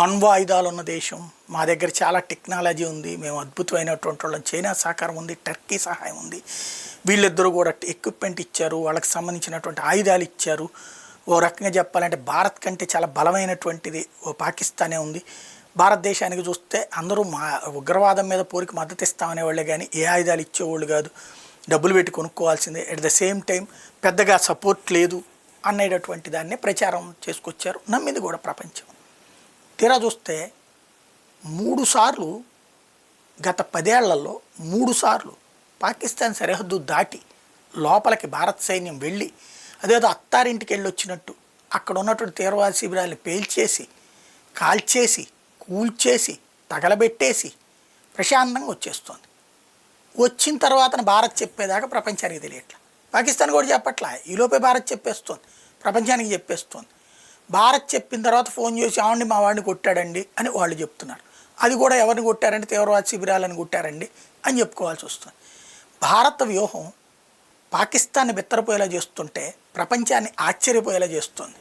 అణ్వాయుధాలు ఉన్న దేశం, మా దగ్గర చాలా టెక్నాలజీ ఉంది, మేము అద్భుతమైనటువంటి వాళ్ళం, చైనా సహకారం ఉంది, టర్కీ సహాయం ఉంది, వీళ్ళిద్దరూ కూడా ఎక్విప్మెంట్ ఇచ్చారు, వాళ్ళకి సంబంధించినటువంటి ఆయుధాలు ఇచ్చారు. ఓ రకంగా చెప్పాలంటే భారత్ కంటే చాలా బలమైనటువంటిది ఓ పాకిస్తానే ఉంది. భారతదేశానికి చూస్తే అందరూ మా ఉగ్రవాదం మీద పోరికి మద్దతు ఇస్తామనేవాళ్ళే కానీ ఏ ఆయుధాలు ఇచ్చేవాళ్ళు కాదు, డబ్బులు పెట్టి కొనుక్కోవాల్సిందే. అట్ ద సేమ్ టైం పెద్దగా సపోర్ట్ లేదు అనేటటువంటి దాన్ని ప్రచారం చేసుకొచ్చారు, నమ్మింది కూడా ప్రపంచం. తీరా చూస్తే 3 సార్లు గత 10 ఏళ్లలో 3 సార్లు పాకిస్తాన్ సరిహద్దు దాటి లోపలికి భారత సైన్యం వెళ్ళి అదేదో అత్తారింటికి వెళ్ళి వచ్చినట్టు అక్కడ ఉన్నటువంటి తీవ్రవాద శిబిరాన్ని పేల్చేసి, కాల్చేసి, కూల్చేసి, తగలబెట్టేసి ప్రశాంతంగా వచ్చేస్తుంది. వచ్చిన తర్వాత భారత్ చెప్పేదాకా ప్రపంచానికి తెలియట్లా, పాకిస్తాన్ కూడా చెప్పట్లా, ఈలోపే భారత్ చెప్పేస్తుంది, ప్రపంచానికి చెప్పేస్తుంది. భారత్ చెప్పిన తర్వాత ఫోన్ చేసి ఆవండి మా వాడిని కొట్టాడండి అని వాళ్ళు చెప్తున్నారు. అది కూడా ఎవరిని కొట్టారంటే తీవ్రవాద శిబిరాలను కొట్టారండి అని చెప్పుకోవాల్సి వస్తుంది. భారత వ్యూహం పాకిస్తాన్ని బెత్తరపోయేలా చేస్తుంటే ప్రపంచాన్ని ఆశ్చర్యపోయేలా చేస్తుంది.